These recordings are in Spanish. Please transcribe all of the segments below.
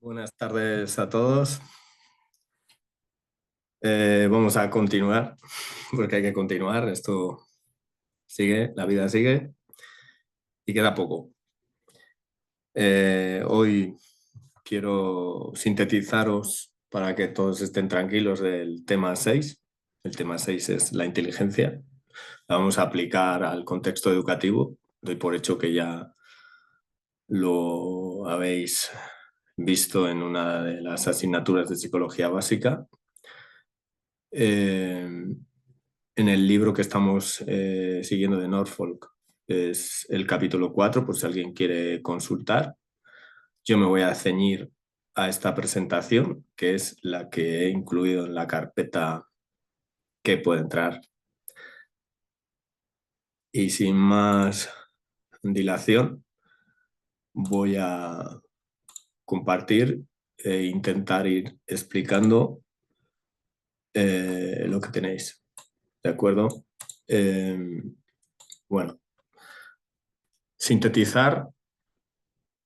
Buenas tardes a todos. Vamos a continuar, porque hay que continuar. Esto sigue, la vida sigue y queda poco. Hoy quiero sintetizaros para que todos estén tranquilos del tema 6. El tema 6 es la inteligencia. La vamos a aplicar al contexto educativo. Doy por hecho que ya lo habéis visto en una de las asignaturas de psicología básica. En el libro que estamos siguiendo de Norfolk es el capítulo 4, por si alguien quiere consultar. Yo me voy a ceñir a esta presentación, que es la que he incluido en la carpeta que puede entrar. Y sin más dilación, voy a compartir e intentar ir explicando lo que tenéis. ¿De acuerdo? Bueno, sintetizar,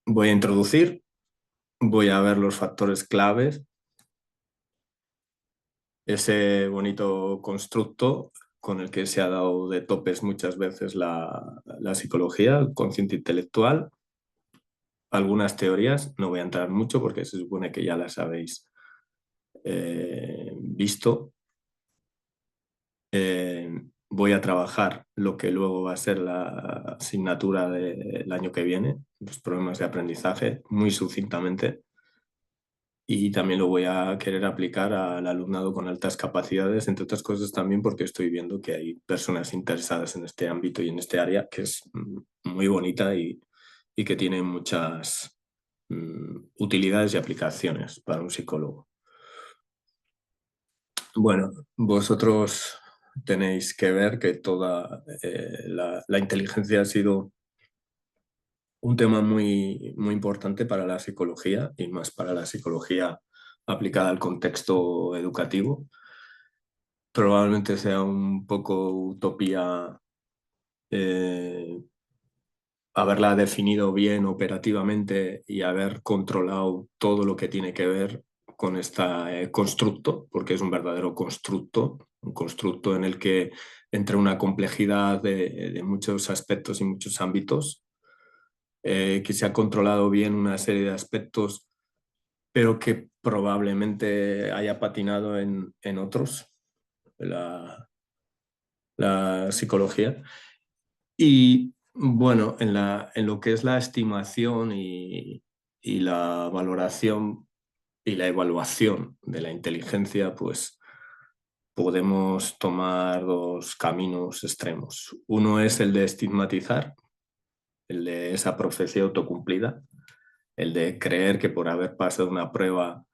voy a introducir, voy a ver los factores claves, ese bonito constructo con el que se ha dado de topes muchas veces la psicología, el consciente intelectual, algunas teorías, no voy a entrar mucho porque se supone que ya las habéis visto. Voy a trabajar lo que luego va a ser la asignatura del año que viene, los problemas de aprendizaje, muy sucintamente. Y también lo voy a querer aplicar al alumnado con altas capacidades, entre otras cosas también porque estoy viendo que hay personas interesadas en este ámbito y en este área que es muy bonita y que tiene muchas utilidades y aplicaciones para un psicólogo. Bueno, vosotros tenéis que ver que toda la inteligencia ha sido un tema muy, muy importante para la psicología y más para la psicología aplicada al contexto educativo. Probablemente sea un poco utopía haberla definido bien operativamente y haber controlado todo lo que tiene que ver con este constructo, porque es un verdadero constructo, un constructo en el que entra una complejidad de muchos aspectos y muchos ámbitos, que se ha controlado bien una serie de aspectos, pero que probablemente haya patinado en otros, la psicología. Y bueno, en lo que es la estimación y la valoración y la evaluación de la inteligencia, pues podemos tomar dos caminos extremos. Uno es el de estigmatizar, el de esa profecía autocumplida, el de creer que por haber pasado una prueba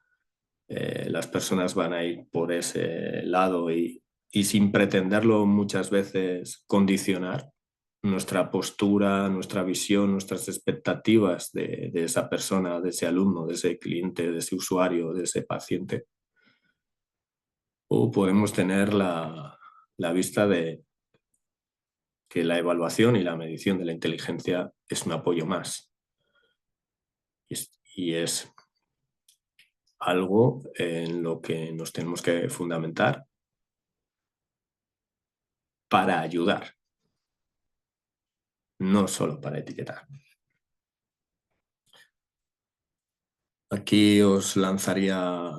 las personas van a ir por ese lado y sin pretenderlo muchas veces condicionar nuestra postura, nuestra visión, nuestras expectativas de esa persona, de ese alumno, de ese cliente, de ese usuario, de ese paciente. O podemos tener la vista de que la evaluación y la medición de la inteligencia es un apoyo más. Y es algo en lo que nos tenemos que fundamentar para ayudar, no solo para etiquetar. Aquí os lanzaría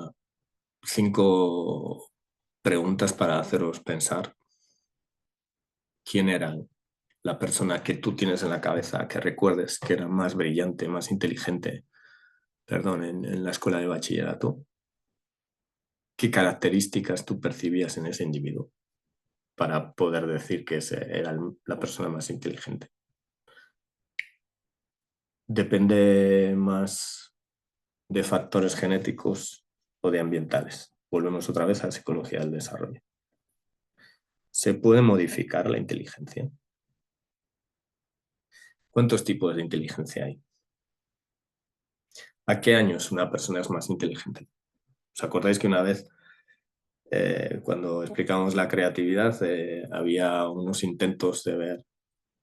5 preguntas para haceros pensar quién era la persona que tú tienes en la cabeza, que recuerdes que era más brillante, más inteligente, perdón, en la escuela de bachillerato. ¿Qué características tú percibías en ese individuo para poder decir que ese era la persona más inteligente? Depende más de factores genéticos o de ambientales. Volvemos otra vez a la psicología del desarrollo. ¿Se puede modificar la inteligencia? ¿Cuántos tipos de inteligencia hay? ¿A qué años una persona es más inteligente? ¿Os acordáis que una vez, cuando explicamos la creatividad, había unos intentos de ver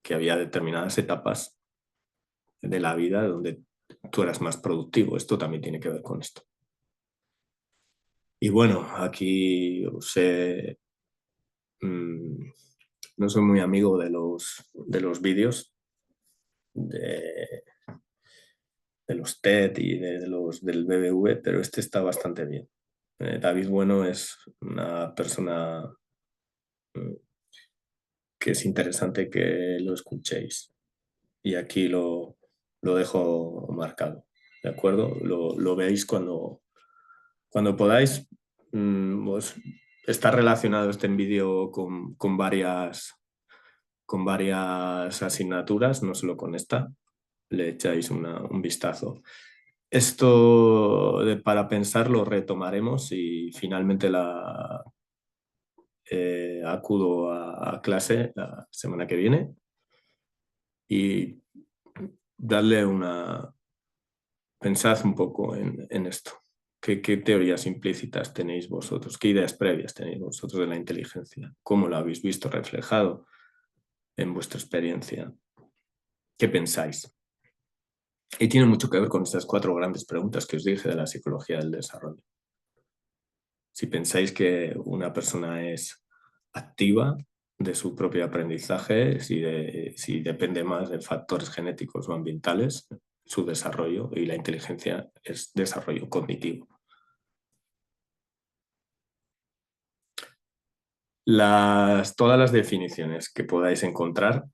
que había determinadas etapas de la vida donde tú eras más productivo. Esto también tiene que ver con esto. Y bueno, aquí no soy muy amigo de los vídeos de, de los TED y del BBV, pero este está bastante bien. David Bueno es una persona mm, que es interesante que lo escuchéis. Y aquí lo dejo marcado, ¿de acuerdo? Lo veis cuando podáis. Pues, está relacionado este vídeo con varias asignaturas, no solo con esta. Le echáis un vistazo. Esto para pensar lo retomaremos y finalmente acudo a clase la semana que viene y darle pensad un poco en esto. ¿Qué teorías implícitas tenéis vosotros? ¿Qué ideas previas tenéis vosotros de la inteligencia? ¿Cómo lo habéis visto reflejado en vuestra experiencia? ¿Qué pensáis? Y tiene mucho que ver con estas 4 grandes preguntas que os dije de la psicología del desarrollo. Si pensáis que una persona es activa de su propio aprendizaje, si depende más de factores genéticos o ambientales, su desarrollo, y la inteligencia es desarrollo cognitivo. Todas las definiciones que podáis encontrar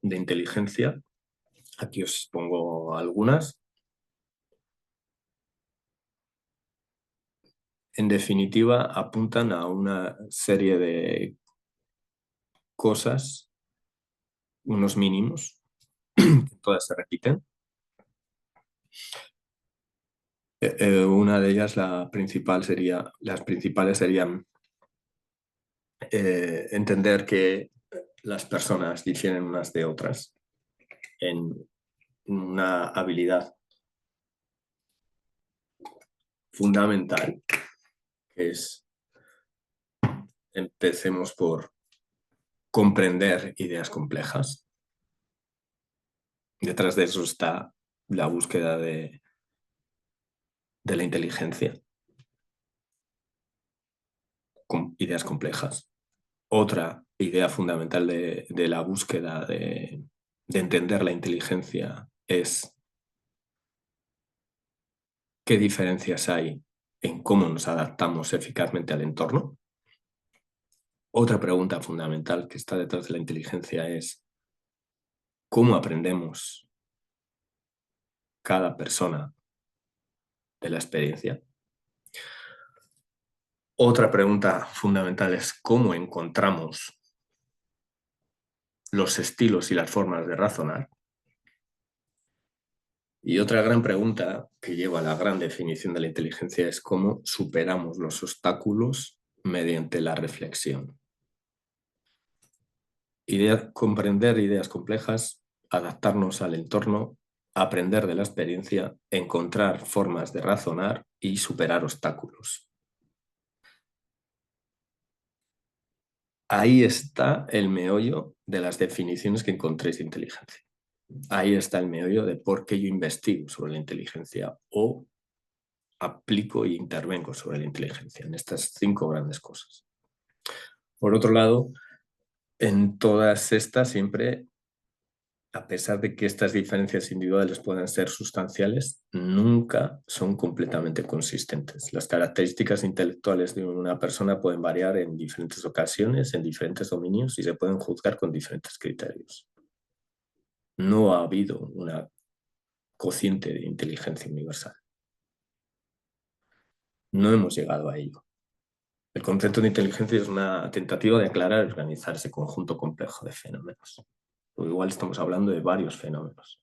de inteligencia, aquí os pongo algunas. En definitiva, apuntan a una serie de cosas, unos mínimos, todas se repiten. Una de ellas, las principales serían entender que las personas difieren unas de otras en una habilidad fundamental, que es empecemos por comprender ideas complejas. Detrás de eso está la búsqueda de la inteligencia con ideas complejas. Otra idea fundamental de la búsqueda de entender la inteligencia es qué diferencias hay en cómo nos adaptamos eficazmente al entorno. Otra pregunta fundamental que está detrás de la inteligencia es cómo aprendemos cada persona de la experiencia. Otra pregunta fundamental es cómo encontramos los estilos y las formas de razonar. Y otra gran pregunta que lleva a la gran definición de la inteligencia es cómo superamos los obstáculos mediante la reflexión. Comprender ideas complejas, adaptarnos al entorno, aprender de la experiencia, encontrar formas de razonar y superar obstáculos. Ahí está el meollo de las definiciones que encontréis de inteligencia. Ahí está el meollo de por qué yo investigo sobre la inteligencia o aplico e intervengo sobre la inteligencia en estas 5 grandes cosas. Por otro lado, en todas estas siempre, a pesar de que estas diferencias individuales puedan ser sustanciales, nunca son completamente consistentes. Las características intelectuales de una persona pueden variar en diferentes ocasiones, en diferentes dominios y se pueden juzgar con diferentes criterios. No ha habido una cociente de inteligencia universal. No hemos llegado a ello. El concepto de inteligencia es una tentativa de aclarar y organizar ese conjunto complejo de fenómenos. O igual estamos hablando de varios fenómenos.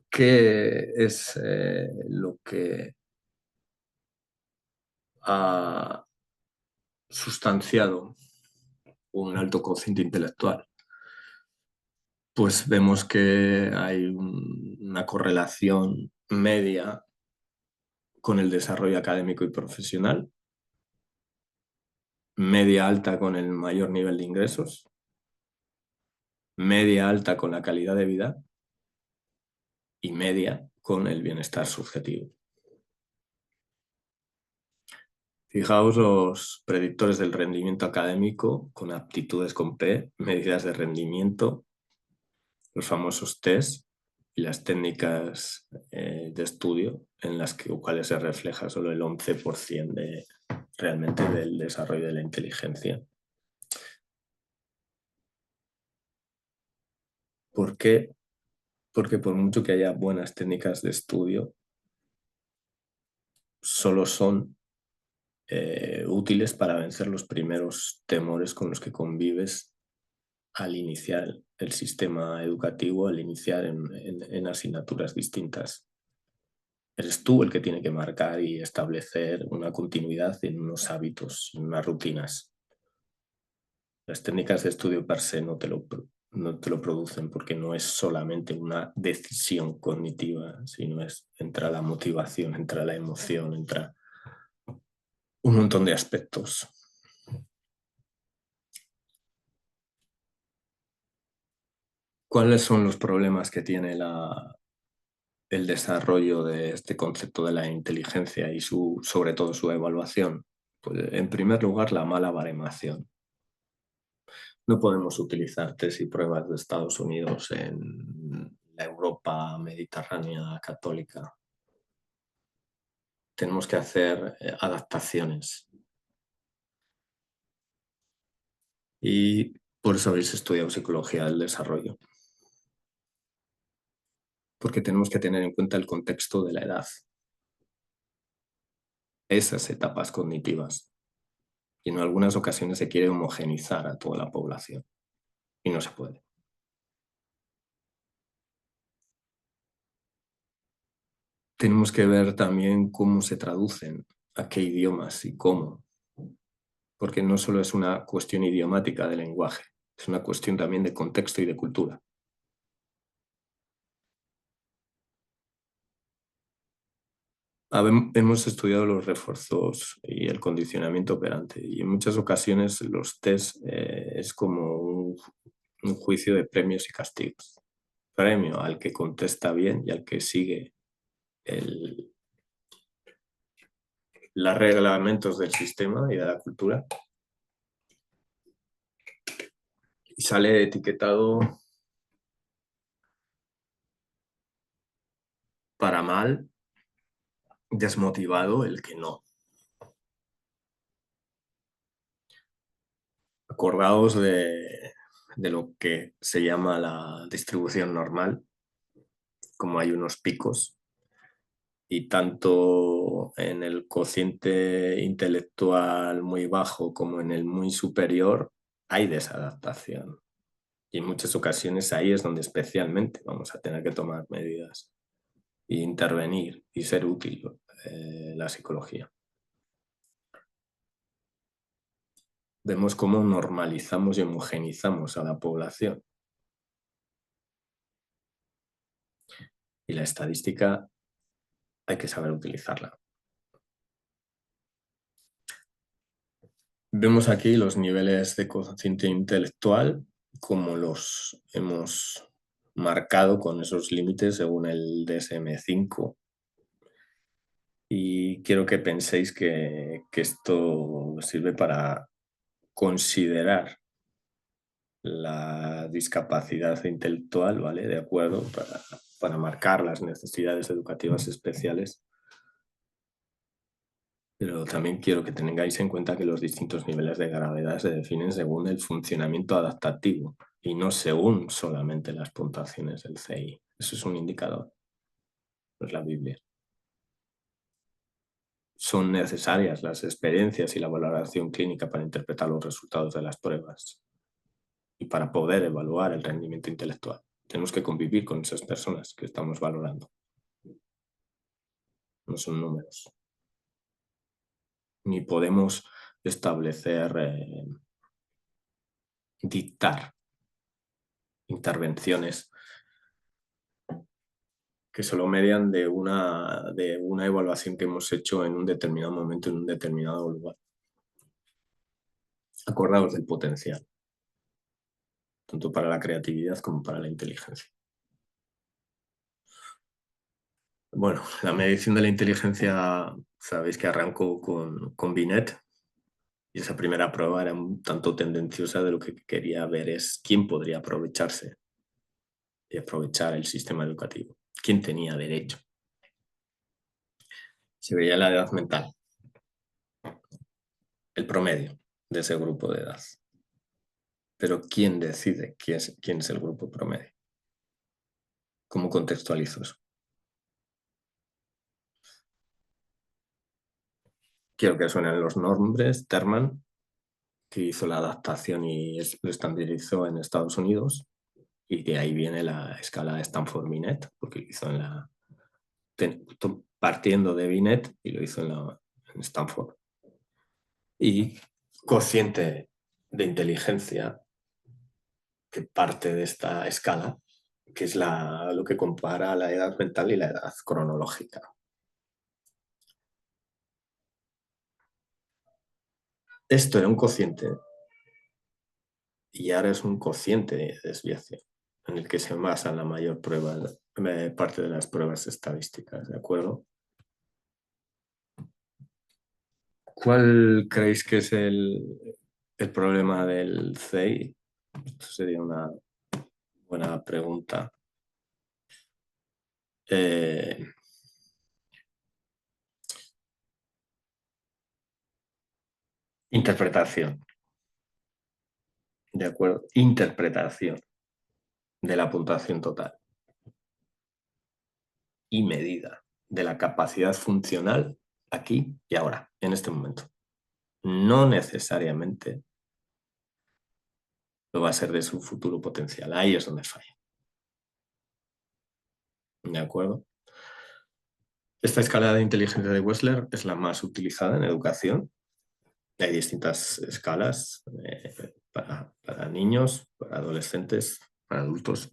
¿Qué es lo que ha sustanciado un alto cociente intelectual? Pues vemos que hay una correlación media con el desarrollo académico y profesional, media alta con el mayor nivel de ingresos, media alta con la calidad de vida y media con el bienestar subjetivo. Fijaos los predictores del rendimiento académico con aptitudes con P, medidas de rendimiento, los famosos test y las técnicas de estudio en las cuales se refleja solo el 11% realmente del desarrollo de la inteligencia. ¿Por qué? Porque por mucho que haya buenas técnicas de estudio, solo son útiles para vencer los primeros temores con los que convives al iniciar el sistema educativo, al iniciar en asignaturas distintas. Eres tú el que tiene que marcar y establecer una continuidad en unos hábitos, en unas rutinas. Las técnicas de estudio per se no te lo producen porque no es solamente una decisión cognitiva, sino entra la motivación, entra la emoción, entra un montón de aspectos. ¿Cuáles son los problemas que tiene el desarrollo de este concepto de la inteligencia y sobre todo su evaluación? Pues, en primer lugar, la mala baremación. No podemos utilizar test y pruebas de Estados Unidos en la Europa mediterránea católica. Tenemos que hacer adaptaciones. Y por eso habéis estudiado psicología del desarrollo. Porque tenemos que tener en cuenta el contexto de la edad. Esas etapas cognitivas. Y en algunas ocasiones se quiere homogenizar a toda la población. Y no se puede. Tenemos que ver también cómo se traducen, a qué idiomas y cómo. Porque no solo es una cuestión idiomática de lenguaje, es una cuestión también de contexto y de cultura. Hemos estudiado los refuerzos y el condicionamiento operante y en muchas ocasiones los test es como un juicio de premios y castigos. Premio al que contesta bien y al que sigue los reglamentos del sistema y de la cultura. Y sale etiquetado para mal, desmotivado el que no. Acordaos de lo que se llama la distribución normal, como hay unos picos, y tanto en el cociente intelectual muy bajo como en el muy superior hay desadaptación. Y en muchas ocasiones ahí es donde especialmente vamos a tener que tomar medidas e intervenir y ser útil la psicología. Vemos cómo normalizamos y homogenizamos a la población. Y la estadística hay que saber utilizarla. Vemos aquí los niveles de cociente intelectual, como los hemos marcado con esos límites según el DSM-5. Y quiero que penséis que esto sirve para considerar la discapacidad intelectual, ¿vale? De acuerdo, para marcar las necesidades educativas especiales. Pero también quiero que tengáis en cuenta que los distintos niveles de gravedad se definen según el funcionamiento adaptativo y no según solamente las puntuaciones del CI. Eso es un indicador, no es la Biblia. Son necesarias las experiencias y la valoración clínica para interpretar los resultados de las pruebas y para poder evaluar el rendimiento intelectual. Tenemos que convivir con esas personas que estamos valorando. No son números. Ni podemos establecer, dictar intervenciones que solo median de una evaluación que hemos hecho en un determinado momento, en un determinado lugar. Acordaos del potencial, tanto para la creatividad como para la inteligencia. Bueno, la medición de la inteligencia, sabéis que arrancó con Binet, y esa primera prueba era un tanto tendenciosa. De lo que quería ver es quién podría aprovecharse y aprovechar el sistema educativo, quién tenía derecho. Se veía la edad mental, el promedio de ese grupo de edad. Pero ¿quién decide quién es el grupo promedio? ¿Cómo contextualizo eso? Quiero que suenen los nombres. Terman, que hizo la adaptación y lo estandarizó en Estados Unidos, y de ahí viene la escala de Stanford-Binet, porque lo hizo partiendo de Binet y lo hizo en Stanford. Y cociente de inteligencia, que parte de esta escala, que es lo que compara la edad mental y la edad cronológica. Esto era un cociente y ahora es un cociente de desviación, en el que se basa la mayor parte de las pruebas estadísticas, ¿de acuerdo? ¿Cuál creéis que es el problema del CEI? Esto sería una buena pregunta. Interpretación, ¿de acuerdo? Interpretación de la puntuación total y medida de la capacidad funcional aquí y ahora, en este momento. No necesariamente lo va a ser de su futuro potencial. Ahí es donde falla. ¿De acuerdo? Esta escala de inteligencia de Wechsler es la más utilizada en educación. Hay distintas escalas para niños, para adolescentes, para adultos.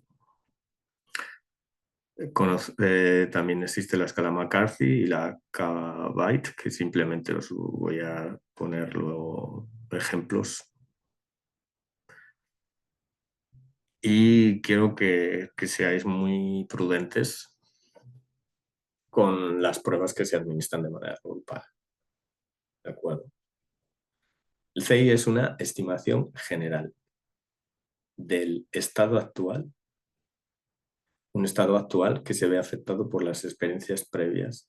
También existe la escala McCarthy y la K-Byte, que simplemente os voy a poner luego ejemplos. Y quiero que seáis muy prudentes con las pruebas que se administran de manera grupal. ¿De acuerdo? El CI es una estimación general del estado actual, un estado actual que se ve afectado por las experiencias previas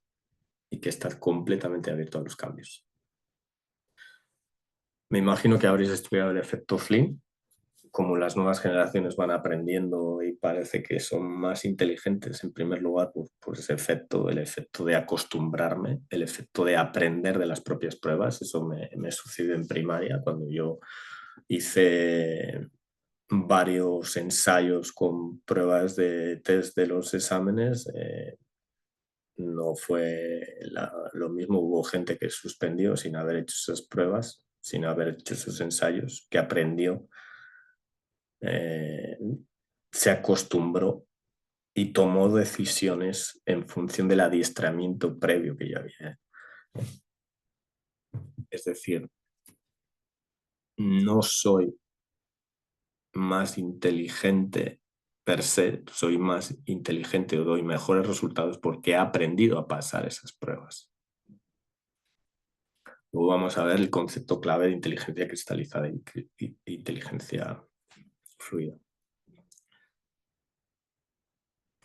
y que está completamente abierto a los cambios. Me imagino que habréis estudiado el efecto Flynn. Como las nuevas generaciones van aprendiendo y parece que son más inteligentes, en primer lugar, por ese efecto, el efecto de acostumbrarme, el efecto de aprender de las propias pruebas. Eso me sucedió en primaria, cuando yo hice varios ensayos con pruebas de test de los exámenes. No fue lo mismo, hubo gente que suspendió sin haber hecho esas pruebas, sin haber hecho esos ensayos, que aprendió, se acostumbró y tomó decisiones en función del adiestramiento previo que ya había. Es decir, no soy más inteligente per se, soy más inteligente o doy mejores resultados porque he aprendido a pasar esas pruebas. Luego vamos a ver el concepto clave de inteligencia cristalizada e inteligencia fluida.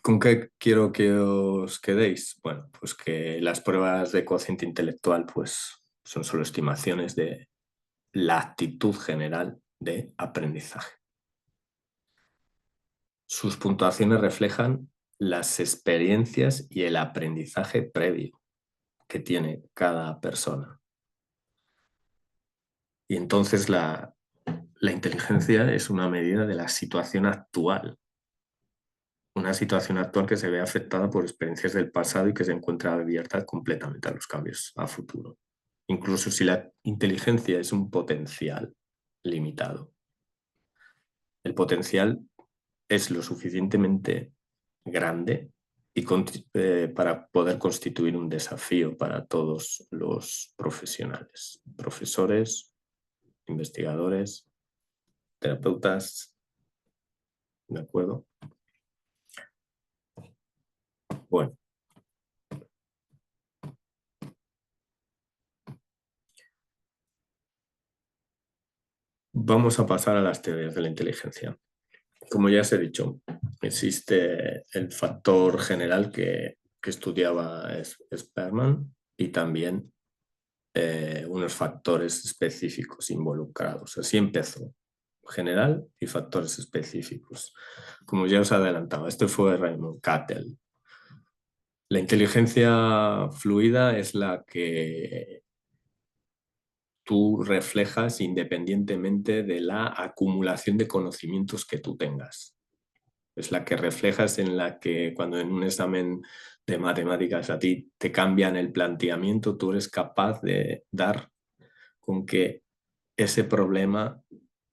¿Con qué quiero que os quedéis? Bueno, pues que las pruebas de cociente intelectual pues, son solo estimaciones de la actitud general de aprendizaje. Sus puntuaciones reflejan las experiencias y el aprendizaje previo que tiene cada persona. Y entonces la inteligencia es una medida de la situación actual. Una situación actual que se ve afectada por experiencias del pasado y que se encuentra abierta completamente a los cambios a futuro. Incluso si la inteligencia es un potencial limitado. El potencial es lo suficientemente grande para poder constituir un desafío para todos los profesionales, profesores, investigadores, terapeutas, ¿de acuerdo? Bueno, vamos a pasar a las teorías de la inteligencia. Como ya os he dicho, existe el factor general que estudiaba Sperman y también unos factores específicos involucrados. Así empezó, general y factores específicos. Como ya os adelantaba, este fue Raymond Cattell. La inteligencia fluida es la que tú reflejas independientemente de la acumulación de conocimientos que tú tengas. Es la que reflejas en la que cuando en un examen de matemáticas a ti te cambian el planteamiento, tú eres capaz de dar con que ese problema,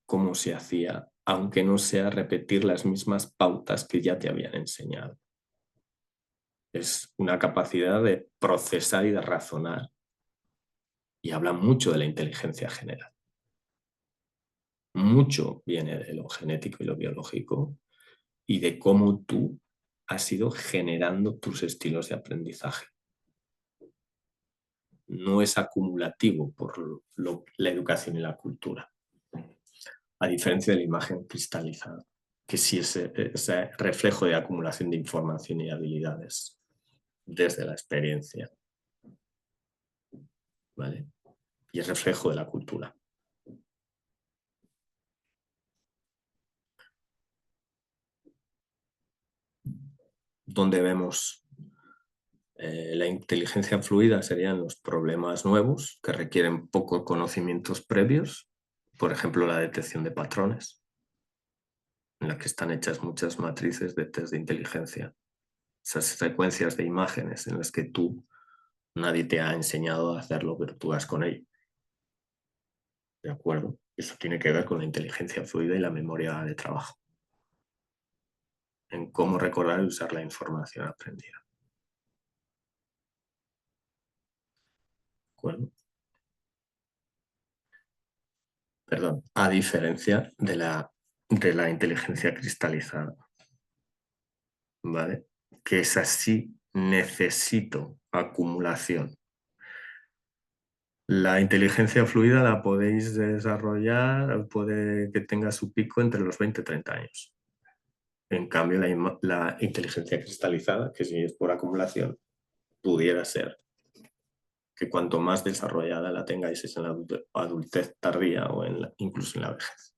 cómo se hacía, aunque no sea repetir las mismas pautas que ya te habían enseñado. Es una capacidad de procesar y de razonar. Y habla mucho de la inteligencia general. Mucho viene de lo genético y lo biológico y de cómo tú has ido generando tus estilos de aprendizaje. No es acumulativo por la educación y la cultura, a diferencia de la imagen cristalizada, que sí es ese reflejo de acumulación de información y habilidades desde la experiencia, ¿vale? Y es reflejo de la cultura. Donde vemos la inteligencia fluida serían los problemas nuevos que requieren pocos conocimientos previos, por ejemplo, la detección de patrones, en la que están hechas muchas matrices de test de inteligencia. Esas secuencias de imágenes en las que nadie te ha enseñado a hacerlo, pero tú vas con ello. ¿De acuerdo? Eso tiene que ver con la inteligencia fluida y la memoria de trabajo, en cómo recordar y usar la información aprendida. ¿De acuerdo? Perdón, a diferencia de la inteligencia cristalizada, ¿vale? Que es así, necesito acumulación. La inteligencia fluida la podéis desarrollar, puede que tenga su pico entre los 20 y 30 años. En cambio, la inteligencia cristalizada, que si es por acumulación, pudiera ser que cuanto más desarrollada la tengáis es en la adultez tardía o incluso en la vejez.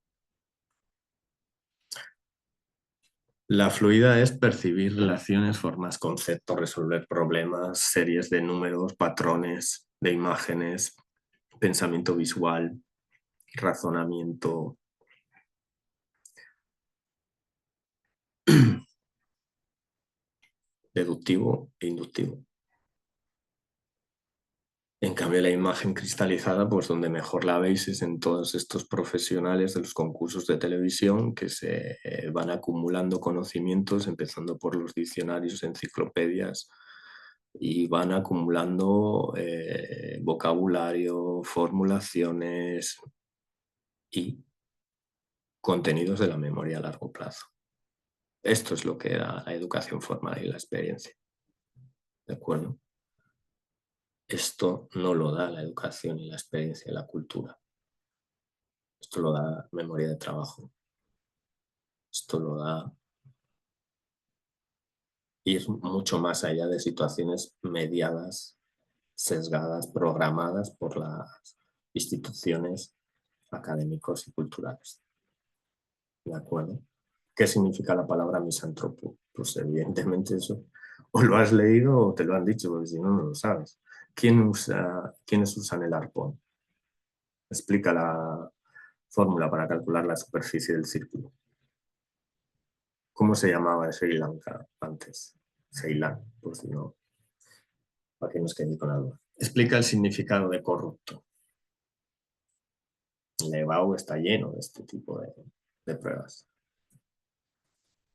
La fluida es percibir relaciones, formas, conceptos, resolver problemas, series de números, patrones de imágenes, pensamiento visual, razonamiento deductivo e inductivo. En cambio, la imagen cristalizada, pues donde mejor la veis es en todos estos profesionales de los concursos de televisión que se van acumulando conocimientos, empezando por los diccionarios, enciclopedias, y van acumulando vocabulario, formulaciones y contenidos de la memoria a largo plazo. Esto es lo que da la educación formal y la experiencia. ¿De acuerdo? Esto no lo da la educación y la experiencia y la cultura. Esto lo da memoria de trabajo. Esto lo da ir mucho más allá de situaciones mediadas, sesgadas, programadas por las instituciones académicos y culturales. ¿De acuerdo? ¿Qué significa la palabra misántropo? Pues evidentemente eso o lo has leído o te lo han dicho, porque si no, no lo sabes. ¿Quiénes usan el arpón? Explica la fórmula para calcular la superficie del círculo. ¿Cómo se llamaba Sri Lanka antes? Ceilán, por si no, para que nos quede con algo. Explica el significado de corrupto. Levau está lleno de este tipo de pruebas.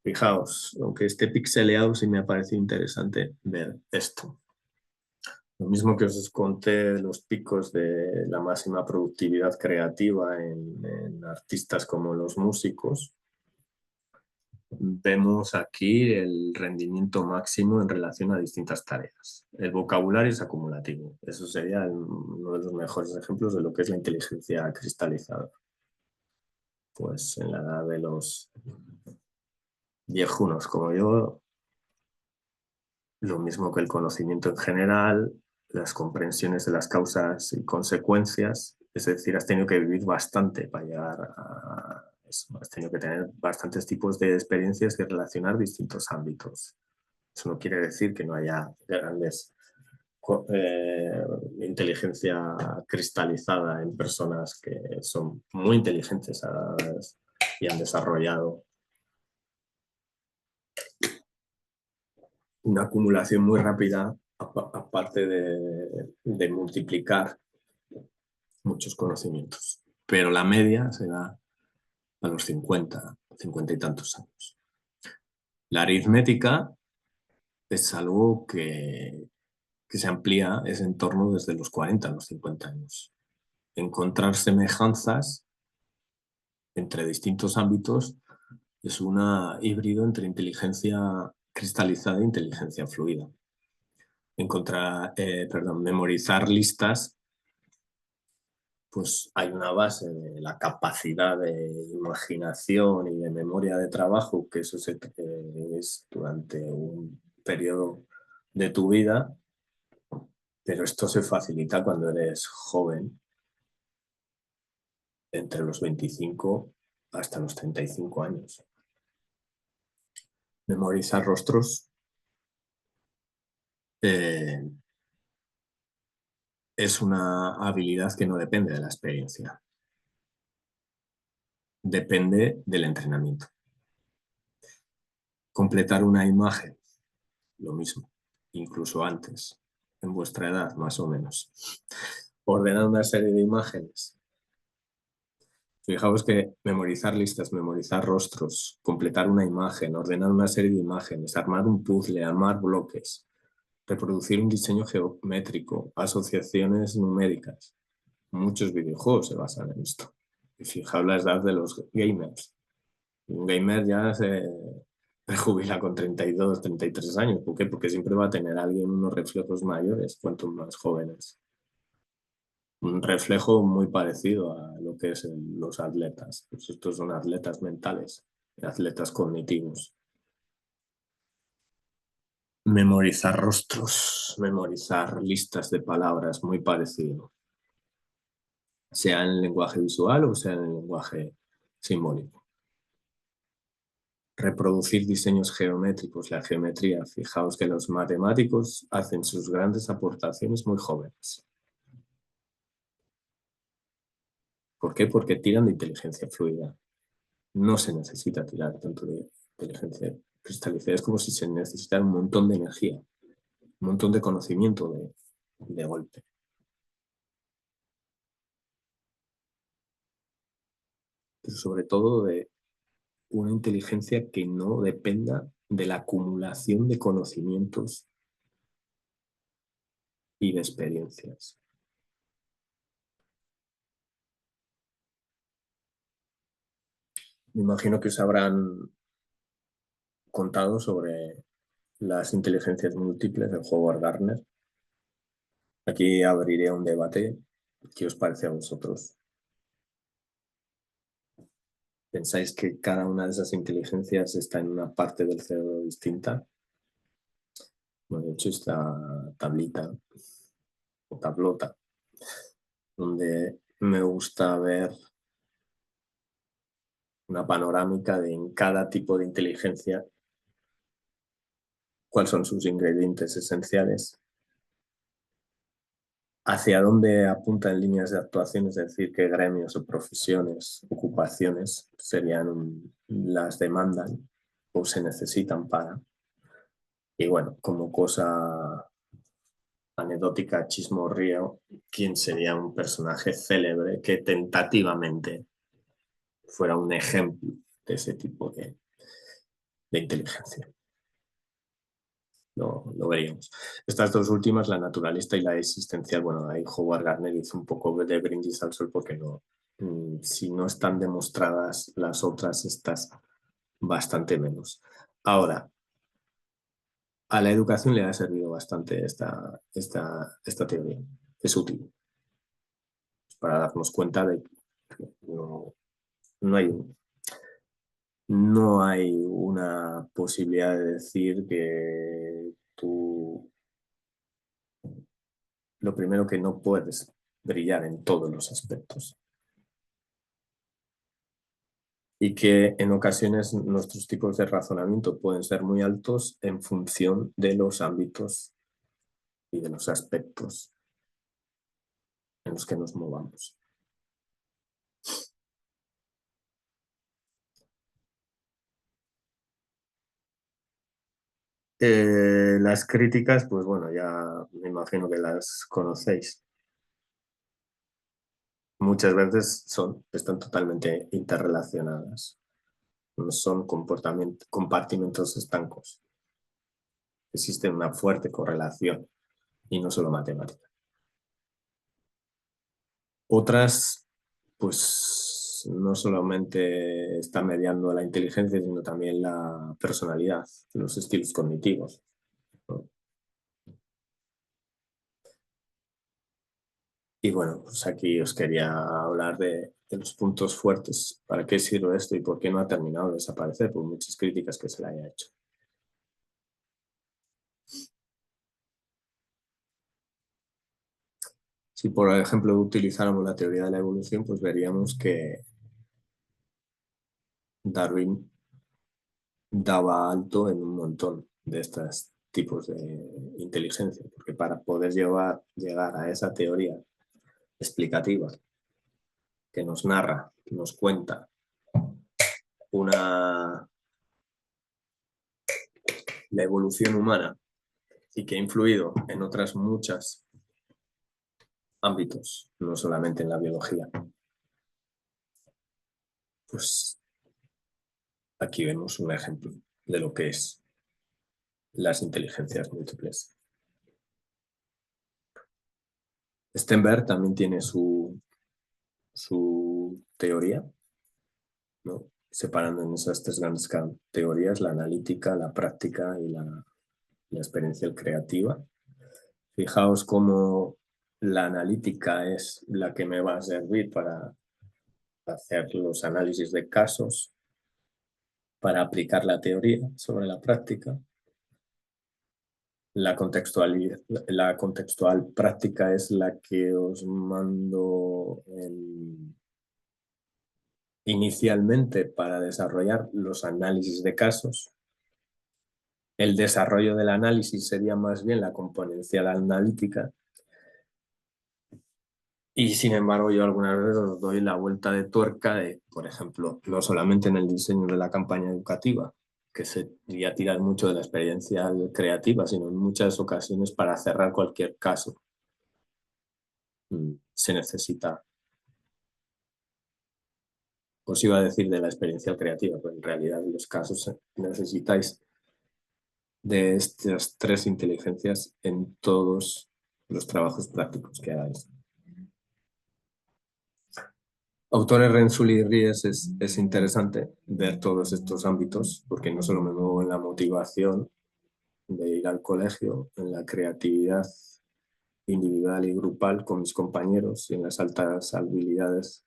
Fijaos, aunque esté pixeleado, sí me ha parecido interesante ver esto. Lo mismo que os conté los picos de la máxima productividad creativa en artistas como los músicos, vemos aquí el rendimiento máximo en relación a distintas tareas. El vocabulario es acumulativo. Eso sería uno de los mejores ejemplos de lo que es la inteligencia cristalizada. Pues en la edad de los viejunos como yo, lo mismo que el conocimiento en general, las comprensiones de las causas y consecuencias, es decir, has tenido que vivir bastante para llegar a eso, has tenido que tener bastantes tipos de experiencias y relacionar distintos ámbitos. Eso no quiere decir que no haya grandes inteligencia cristalizada en personas que son muy inteligentes y han desarrollado una acumulación muy rápida, aparte de multiplicar muchos conocimientos. Pero la media se da a los 50, 50 y tantos años. La aritmética es algo que se amplía ese entorno desde los 40 a los 50 años. Encontrar semejanzas entre distintos ámbitos es un híbrido entre inteligencia cristalizada e inteligencia fluida. Memorizar listas, pues hay una base de la capacidad de imaginación y de memoria de trabajo, que eso es durante un periodo de tu vida, pero esto se facilita cuando eres joven, entre los 25 hasta los 35 años. Memorizar rostros es una habilidad que no depende de la experiencia, depende del entrenamiento. Completar una imagen, lo mismo, incluso antes, en vuestra edad más o menos. Ordenar una serie de imágenes. Fijaos que memorizar listas, memorizar rostros, completar una imagen, ordenar una serie de imágenes, armar un puzzle, armar bloques, reproducir un diseño geométrico, asociaciones numéricas. Muchos videojuegos se basan en esto. Y fijaos la edad de los gamers. Un gamer ya se jubila con 32, 33 años. ¿Por qué? Porque siempre va a tener alguien unos reflejos mayores cuanto más jóvenes. Un reflejo muy parecido a lo que es los atletas. Pues estos son atletas mentales, atletas cognitivos. Memorizar rostros, memorizar listas de palabras, muy parecido. Sea en el lenguaje visual o sea en el lenguaje simbólico. Reproducir diseños geométricos, la geometría. Fijaos que los matemáticos hacen sus grandes aportaciones muy jóvenes. ¿Por qué? Porque tiran de inteligencia fluida. No se necesita tirar tanto de inteligencia cristalizada. Es como si se necesitara un montón de energía, un montón de conocimiento de golpe. Pero sobre todo de una inteligencia que no dependa de la acumulación de conocimientos y de experiencias. Me imagino que os habrán contado sobre las inteligencias múltiples del Howard Gardner. Aquí abriré un debate. ¿Qué os parece a vosotros? ¿Pensáis que cada una de esas inteligencias está en una parte del cerebro distinta? Bueno, de hecho, esta tablita o tablota, donde me gusta ver una panorámica de en cada tipo de inteligencia cuáles son sus ingredientes esenciales, hacia dónde apunta en líneas de actuación, es decir, qué gremios o profesiones, ocupaciones las demandan o se necesitan para. Y bueno, como cosa anecdótica, chismorrío, ¿quién sería un personaje célebre que tentativamente fuera un ejemplo de ese tipo de de inteligencia. Lo veríamos. Estas dos últimas, la naturalista y la existencial, bueno, ahí Howard Gardner hizo un poco de brindis al sol porque no, si no están demostradas las otras, estas bastante menos. Ahora, a la educación le ha servido bastante esta teoría. Es útil para darnos cuenta de que no hay, no hay una posibilidad de decir que tú lo primero que no puedes brillar en todos los aspectos y que en ocasiones nuestros tipos de razonamiento pueden ser muy altos en función de los ámbitos y de los aspectos en los que nos movamos. Las críticas, pues bueno, ya me imagino que las conocéis. Muchas veces están totalmente interrelacionadas. No son compartimentos estancos. Existe una fuerte correlación y no solo matemática. Otras, pues no solamente está mediando la inteligencia, sino también la personalidad, los estilos cognitivos, ¿no? Y bueno, pues aquí os quería hablar de los puntos fuertes, para qué sirve esto y por qué no ha terminado de desaparecer por muchas críticas que se le haya hecho. Si por ejemplo utilizáramos la teoría de la evolución, pues veríamos que Darwin daba alto en un montón de estos tipos de inteligencia, porque para poder llegar a esa teoría explicativa que nos narra, que nos cuenta la evolución humana y que ha influido en otras muchas ámbitos, no solamente en la biología, pues aquí vemos un ejemplo de lo que es las inteligencias múltiples. Stenberg también tiene su teoría, ¿no? Separando en esas tres grandes categorías, la analítica, la práctica y la experiencia creativa. Fijaos cómo la analítica es la que me va a servir para hacer los análisis de casos, para aplicar la teoría sobre la práctica. La contextual práctica es la que os mando inicialmente para desarrollar los análisis de casos. El desarrollo del análisis sería más bien la componencial analítica. Y sin embargo, yo algunas veces os doy la vuelta de tuerca de, por ejemplo, no solamente en el diseño de la campaña educativa, que sería tirar mucho de la experiencia creativa, sino en muchas ocasiones para cerrar cualquier caso se necesita, os iba a decir de la experiencia creativa, pero en realidad en los casos necesitáis de estas tres inteligencias en todos los trabajos prácticos que hagáis. Autores Renzulli y Ries es interesante ver todos estos ámbitos, porque no solo me muevo en la motivación de ir al colegio, en la creatividad individual y grupal con mis compañeros y en las altas habilidades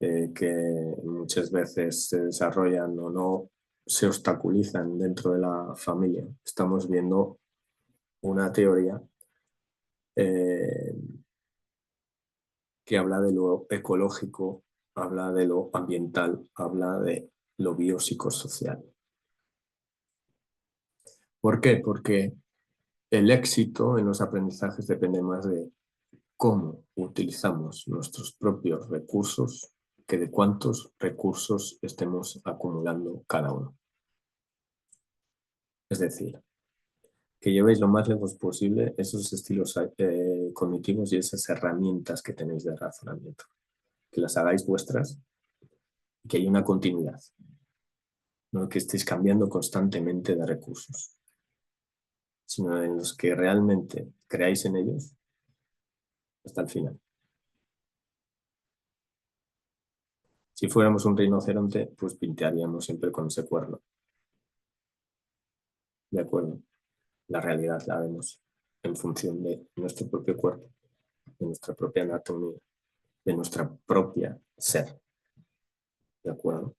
que muchas veces se desarrollan o no se obstaculizan dentro de la familia. Estamos viendo una teoría eh, que habla de lo ecológico, habla de lo ambiental, habla de lo biopsicosocial. ¿Por qué? Porque el éxito en los aprendizajes depende más de cómo utilizamos nuestros propios recursos que de cuántos recursos estemos acumulando cada uno. Es decir, que llevéis lo más lejos posible esos estilos cognitivos y esas herramientas que tenéis de razonamiento. Que las hagáis vuestras y que haya una continuidad. no que estéis cambiando constantemente de recursos, sino en los que realmente creáis en ellos hasta el final. Si fuéramos un rinoceronte, pues pintaríamos siempre con ese cuerno. ¿De acuerdo? La realidad la vemos en función de nuestro propio cuerpo, de nuestra propia anatomía, de nuestra propia ser. ¿De acuerdo?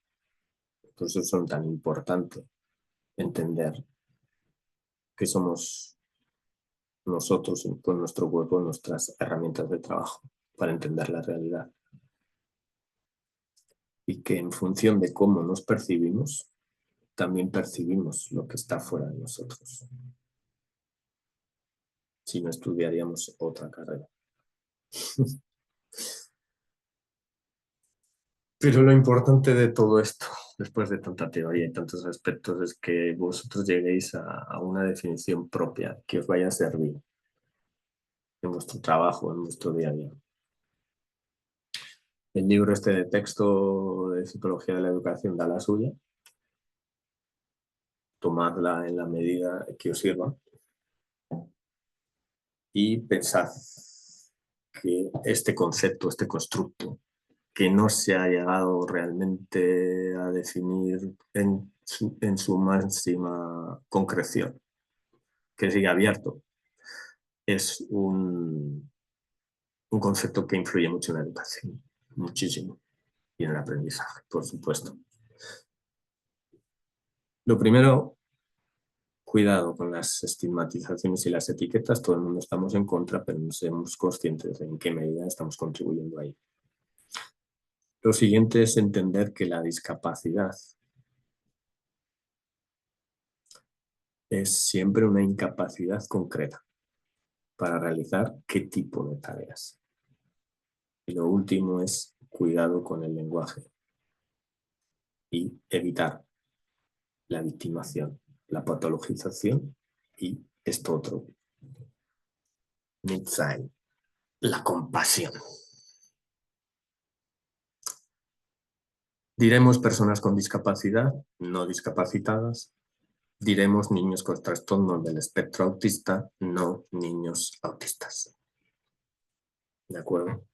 Por eso son tan importante entender que somos nosotros con nuestro cuerpo, nuestras herramientas de trabajo para entender la realidad. Y que en función de cómo nos percibimos, también percibimos lo que está fuera de nosotros. Si no estudiaríamos otra carrera. Pero lo importante de todo esto, después de tanta teoría y tantos aspectos, es que vosotros lleguéis a una definición propia que os vaya a servir en vuestro trabajo, en vuestro día a día. El libro este de texto de Psicología de la Educación da la suya. Tomadla en la medida que os sirva y pensad que este concepto, este constructo, que no se ha llegado realmente a definir en su máxima concreción, que sigue abierto, es un concepto que influye mucho en la educación, muchísimo, y en el aprendizaje, por supuesto. Lo primero, cuidado con las estigmatizaciones y las etiquetas, todo el mundo estamos en contra, pero no somos conscientes de en qué medida estamos contribuyendo ahí. Lo siguiente es entender que la discapacidad es siempre una incapacidad concreta para realizar qué tipo de tareas. Y lo último es cuidado con el lenguaje y evitar la victimización, la patologización y esto otro, Mitzain, la compasión. Diremos personas con discapacidad, no discapacitadas. Diremos niños con trastornos del espectro autista, no niños autistas. ¿De acuerdo?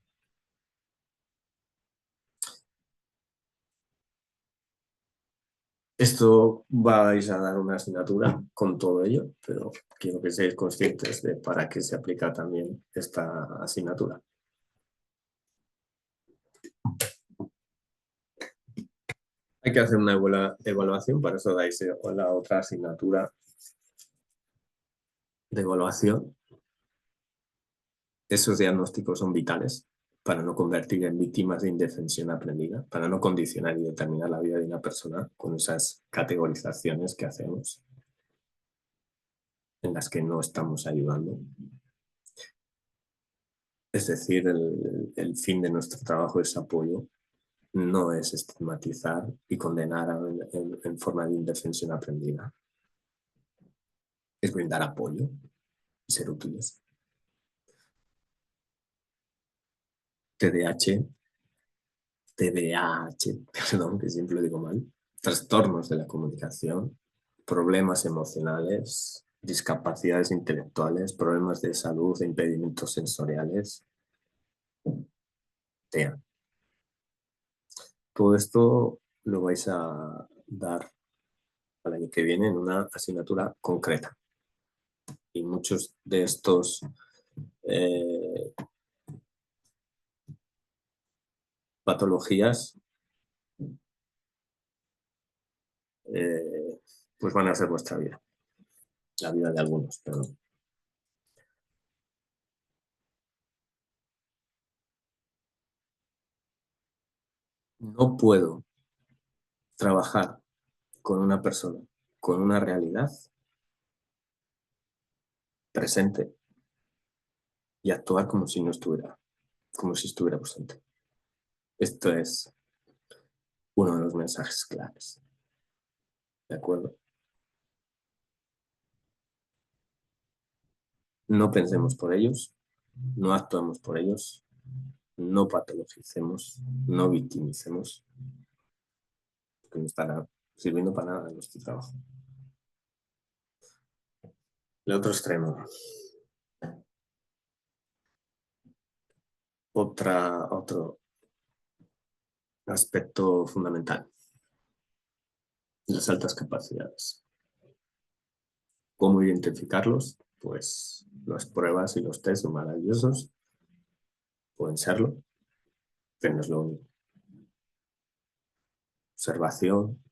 Esto vais a dar una asignatura con todo ello, pero quiero que seáis conscientes de para qué se aplica también esta asignatura. Hay que hacer una evaluación, para eso dais la otra asignatura de evaluación. Esos diagnósticos son vitales para no convertir en víctimas de indefensión aprendida, para no condicionar y determinar la vida de una persona con esas categorizaciones que hacemos, en las que no estamos ayudando. Es decir, el fin de nuestro trabajo es apoyo, no es estigmatizar y condenar en forma de indefensión aprendida. Es brindar apoyo y ser útiles. TDAH, perdón, que siempre lo digo mal, trastornos de la comunicación, problemas emocionales, discapacidades intelectuales, problemas de salud, impedimentos sensoriales, TEA. Todo esto lo vais a dar al año que viene en una asignatura concreta. Y muchos de estos patologías pues van a ser vuestra vida. La vida de algunos, perdón. No puedo trabajar con una persona, con una realidad presente y actuar como si no estuviera, como si estuviera presente. Esto es uno de los mensajes claves. ¿De acuerdo? No pensemos por ellos, no actuemos por ellos, no patologicemos, no victimicemos, que no estará sirviendo para nada en nuestro trabajo. El otro extremo. Otro aspecto fundamental. Las altas capacidades. ¿Cómo identificarlos? Pues las pruebas y los test son maravillosos. Pueden serlo. Pero no es lo único. Observación,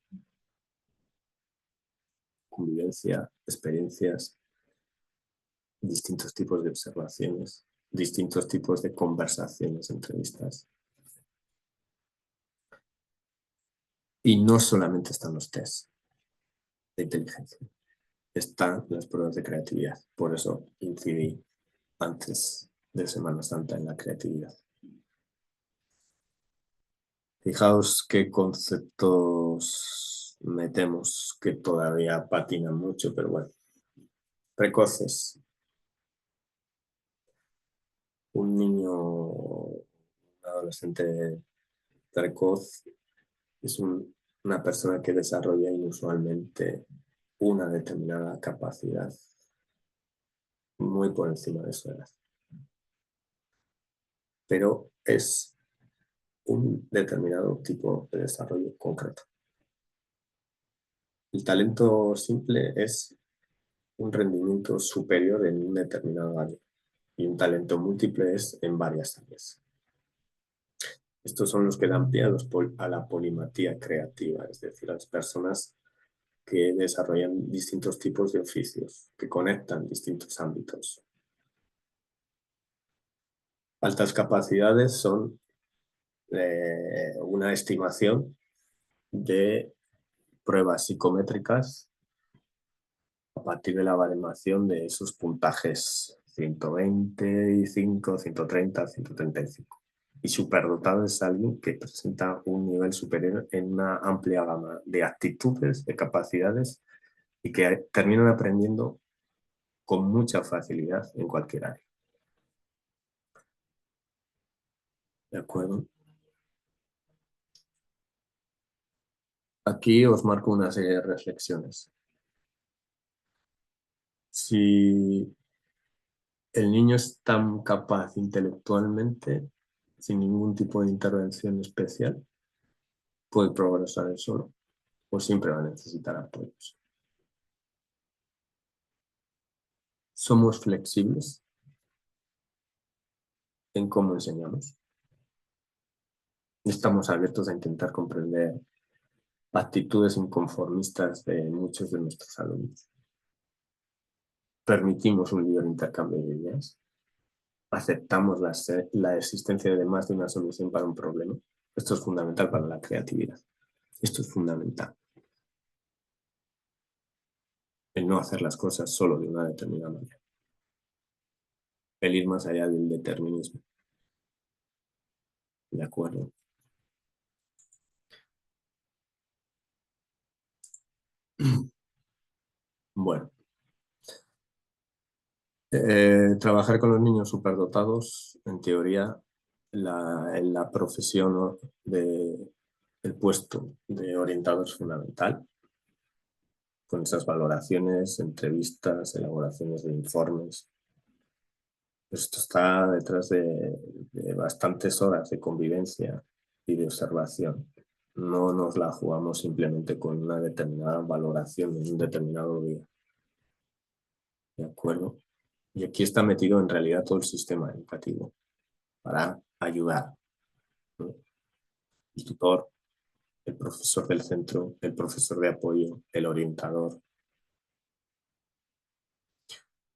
convivencia, experiencias, distintos tipos de observaciones, distintos tipos de conversaciones, entrevistas. Y no solamente están los test de inteligencia, están las pruebas de creatividad. Por eso incidí antes de Semana Santa en la creatividad. Fijaos qué conceptos metemos que todavía patinan mucho, pero bueno. Precoces. Un niño, un adolescente precoz es una persona que desarrolla inusualmente una determinada capacidad muy por encima de su edad. Pero es un determinado tipo de desarrollo concreto. El talento simple es un rendimiento superior en un determinado área y un talento múltiple es en varias áreas. Estos son los que dan pie a la polimatía creativa, es decir, a las personas que desarrollan distintos tipos de oficios, que conectan distintos ámbitos. Altas capacidades son una estimación de pruebas psicométricas a partir de la baremación de esos puntajes 125, 130, 135. Y superdotado es alguien que presenta un nivel superior en una amplia gama de actitudes, de capacidades y que terminan aprendiendo con mucha facilidad en cualquier área. ¿De acuerdo? Aquí os marco una serie de reflexiones. Si el niño es tan capaz intelectualmente, sin ningún tipo de intervención especial, puede progresar él solo o siempre va a necesitar apoyos. Somos flexibles en cómo enseñamos. Estamos abiertos a intentar comprender actitudes inconformistas de muchos de nuestros alumnos. Permitimos un libre intercambio de ideas. Aceptamos la existencia de más de una solución para un problema. Esto es fundamental para la creatividad. Esto es fundamental. El no hacer las cosas solo de una determinada manera. El ir más allá del determinismo. ¿De acuerdo? Bueno. Trabajar con los niños superdotados, en teoría, la profesión el puesto de orientador es fundamental, con esas valoraciones, entrevistas, elaboraciones de informes. Esto está detrás de bastantes horas de convivencia y de observación. No nos la jugamos simplemente con una determinada valoración en un determinado día. ¿De acuerdo? Y aquí está metido en realidad todo el sistema educativo para ayudar, ¿no? El tutor, el profesor del centro, el profesor de apoyo, el orientador.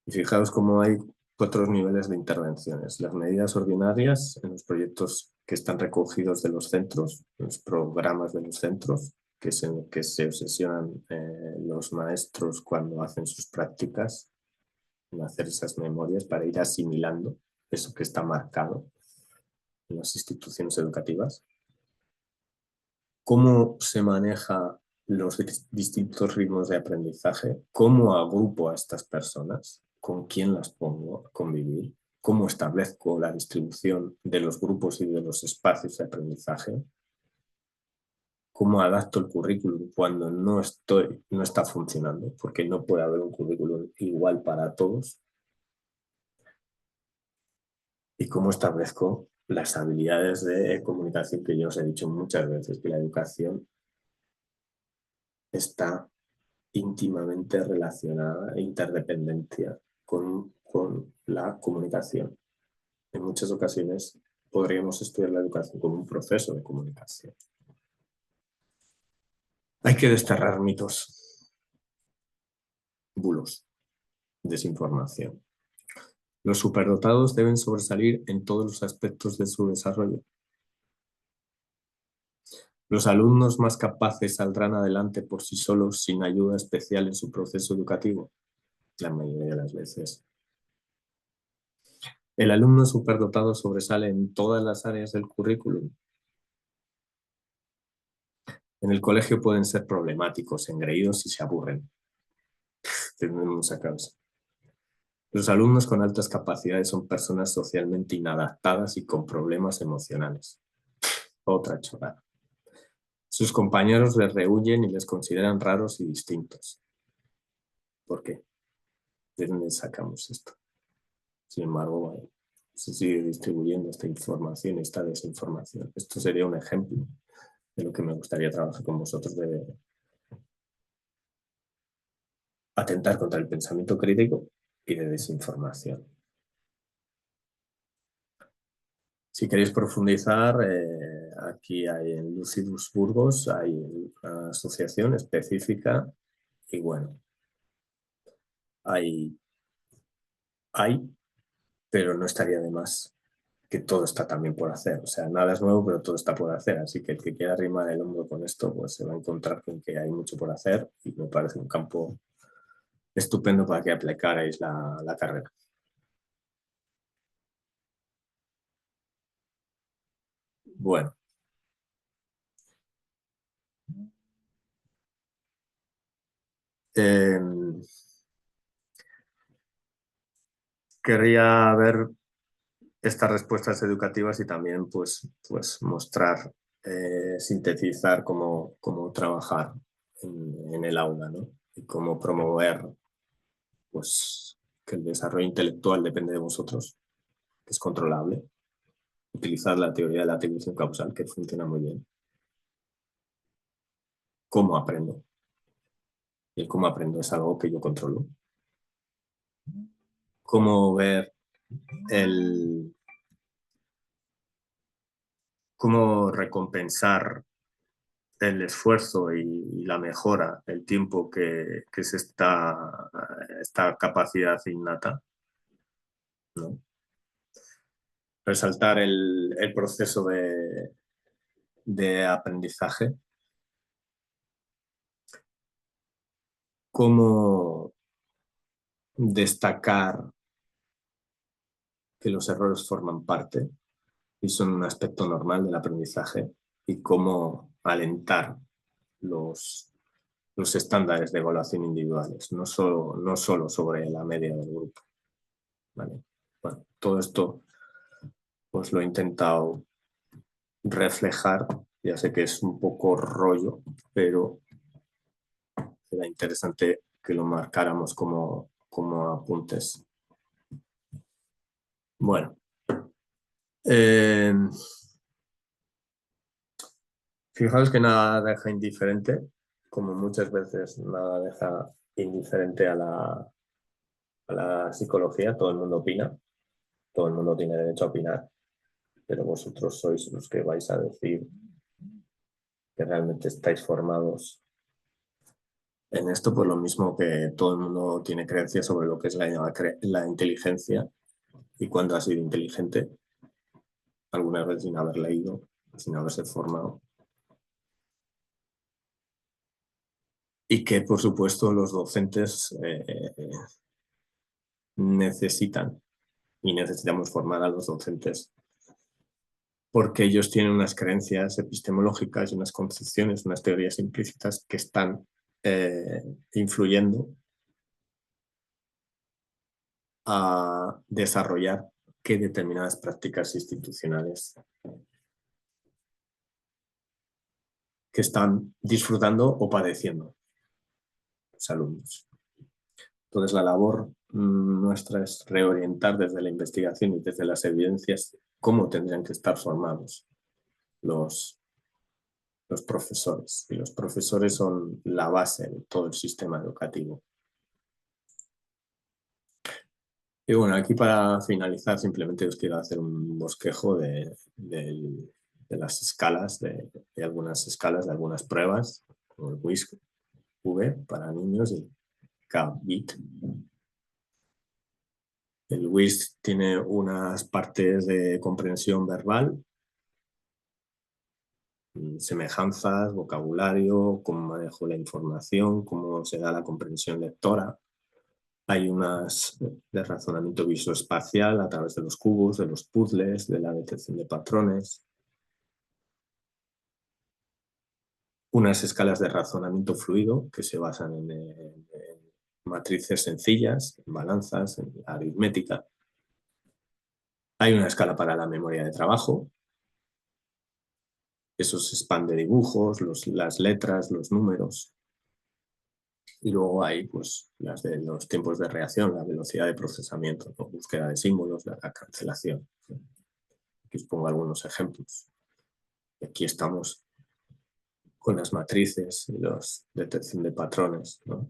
Y fijaos cómo hay 4 niveles de intervenciones. Las medidas ordinarias en los proyectos que están recogidos de los centros, los programas de los centros, que se obsesionan los maestros cuando hacen sus prácticas, en hacer esas memorias para ir asimilando eso que está marcado en las instituciones educativas. ¿Cómo se maneja los distintos ritmos de aprendizaje? ¿Cómo agrupo a estas personas? ¿Con quién las pongo a convivir? ¿Cómo establezco la distribución de los grupos y de los espacios de aprendizaje? ¿Cómo adapto el currículum cuando no está funcionando? Porque no puede haber un currículum igual para todos. ¿Y cómo establezco las habilidades de comunicación que yo os he dicho muchas veces, que la educación está íntimamente relacionada e interdependencia con la comunicación? En muchas ocasiones podríamos estudiar la educación como un proceso de comunicación. Hay que desterrar mitos, bulos, desinformación. Los superdotados deben sobresalir en todos los aspectos de su desarrollo. Los alumnos más capaces saldrán adelante por sí solos sin ayuda especial en su proceso educativo, la mayoría de las veces. El alumno superdotado sobresale en todas las áreas del currículum. En el colegio pueden ser problemáticos, engreídos y se aburren. Tenemos a causa. Los alumnos con altas capacidades son personas socialmente inadaptadas y con problemas emocionales. Otra chorrada. Sus compañeros les rehuyen y les consideran raros y distintos. ¿Por qué? ¿De dónde sacamos esto? Sin embargo, se sigue distribuyendo esta información, esta desinformación. Esto sería un ejemplo de lo que me gustaría trabajar con vosotros, de atentar contra el pensamiento crítico y de desinformación. Si queréis profundizar, aquí hay en Lucidus Burgos, hay una asociación específica y bueno, hay, pero no estaría de más que todo está también por hacer. O sea, nada es nuevo, pero todo está por hacer. Así que el que quiera arrimar el hombro con esto, pues se va a encontrar con que hay mucho por hacer y me parece un campo estupendo para que aplicarais la carrera. Bueno. Eh, Querría ver estas respuestas educativas y también pues mostrar, sintetizar cómo trabajar en el aula, ¿no? Y cómo promover pues, que el desarrollo intelectual depende de vosotros, que es controlable. Utilizar la teoría de la atribución causal, que funciona muy bien. ¿Cómo aprendo? Y el cómo aprendo es algo que yo controlo. Cómo ver cómo recompensar el esfuerzo y la mejora, el tiempo que es esta capacidad innata, ¿no? Resaltar el proceso de aprendizaje, cómo destacar que los errores forman parte y son un aspecto normal del aprendizaje y cómo alentar los estándares de evaluación individuales, no solo sobre la media del grupo. ¿Vale? Bueno, todo esto pues lo he intentado reflejar, ya sé que es un poco rollo, pero era interesante que lo marcáramos como apuntes. Bueno, eh, fijaos que nada deja indiferente, como muchas veces nada deja indiferente a la psicología, todo el mundo opina, todo el mundo tiene derecho a opinar, pero vosotros sois los que vais a decir que realmente estáis formados en esto, pues lo mismo que todo el mundo tiene creencias sobre lo que es la inteligencia y cuándo ha sido inteligente, alguna vez sin haber leído, sin haberse formado. Y que, por supuesto, los docentes necesitan y necesitamos formar a los docentes porque ellos tienen unas creencias epistemológicas y unas concepciones, unas teorías implícitas que están influyendo a desarrollar qué determinadas prácticas institucionales que están disfrutando o padeciendo los alumnos. Entonces la labor nuestra es reorientar desde la investigación y desde las evidencias cómo tendrían que estar formados los profesores. Y los profesores son la base de todo el sistema educativo. Y bueno, aquí para finalizar simplemente os quiero hacer un bosquejo de las escalas, de algunas escalas, de algunas pruebas, como el WISC-V para niños y K-BIT. El WISC tiene unas partes de comprensión verbal, semejanzas, vocabulario, cómo manejo la información, cómo se da la comprensión lectora. Hay unas de razonamiento visoespacial a través de los cubos, de los puzzles, de la detección de patrones. Unas escalas de razonamiento fluido que se basan en matrices sencillas, en balanzas, en aritmética. Hay una escala para la memoria de trabajo. Esos span de dibujos, las letras, los números. Y luego hay pues, las de los tiempos de reacción, la velocidad de procesamiento, ¿no? Búsqueda de símbolos, la cancelación. Aquí os pongo algunos ejemplos. Aquí estamos con las matrices y la detección de patrones, ¿no?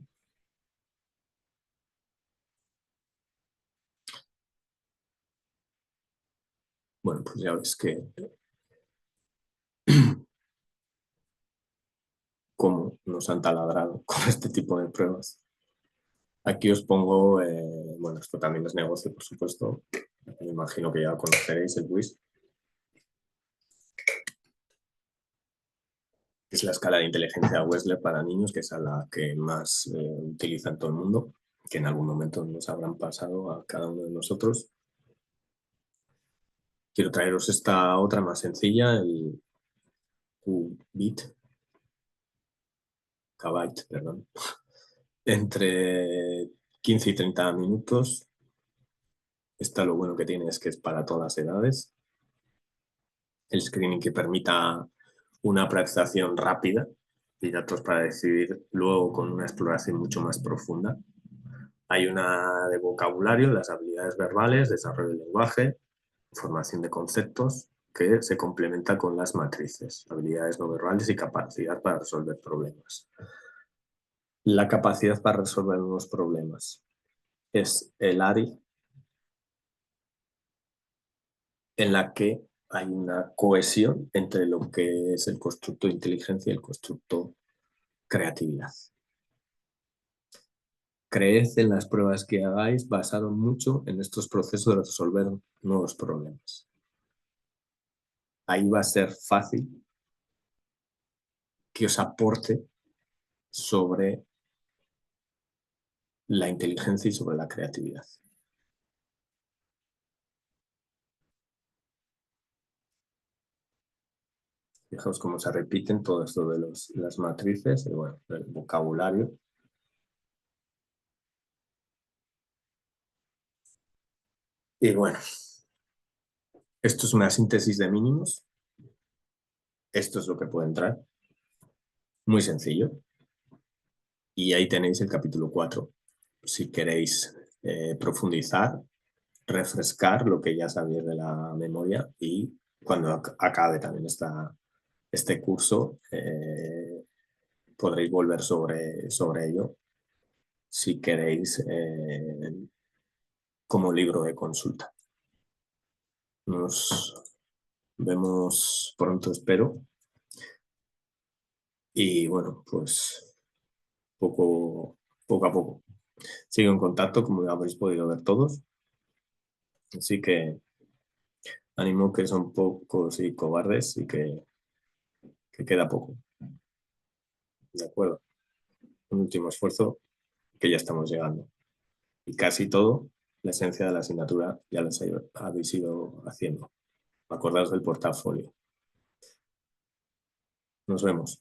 Bueno, pues ya ves que cómo nos han taladrado con este tipo de pruebas. Aquí os pongo, bueno, esto también es negocio, por supuesto. Me imagino que ya conoceréis el WISC. Es la escala de inteligencia de Wechsler para niños, que es a la que más utiliza en todo el mundo, que en algún momento nos habrán pasado a cada uno de nosotros. Quiero traeros esta otra más sencilla, el Q-bit, K-byte, perdón, entre 15 y 30 minutos. Esta lo bueno que tiene es que es para todas las edades. El screening que permita una apreciación rápida y datos para decidir luego con una exploración mucho más profunda. Hay una de vocabulario, las habilidades verbales, desarrollo del lenguaje, formación de conceptos, que se complementa con las matrices, habilidades no verbales y capacidad para resolver problemas. La capacidad para resolver unos problemas es el ARI, en la que hay una cohesión entre lo que es el constructo de inteligencia y el constructo creatividad. Creed en las pruebas que hagáis basado mucho en estos procesos de resolver nuevos problemas. Ahí va a ser fácil que os aporte sobre la inteligencia y sobre la creatividad. Fijaos cómo se repiten todo esto de las matrices y bueno, del vocabulario. Y bueno, esto es una síntesis de mínimos. Esto es lo que puede entrar. Muy sencillo. Y ahí tenéis el capítulo 4. Si queréis profundizar, refrescar lo que ya sabéis de la memoria y cuando acabe también este curso podréis volver sobre ello si queréis como libro de consulta. Nos vemos pronto, espero. Y bueno, pues poco a poco. Sigo en contacto, como ya habéis podido ver todos. Así que ánimo que son pocos y cobardes y que queda poco. ¿De acuerdo? Un último esfuerzo que ya estamos llegando. Y casi todo, la esencia de la asignatura ya la habéis ido haciendo. Acordaos del portafolio. Nos vemos.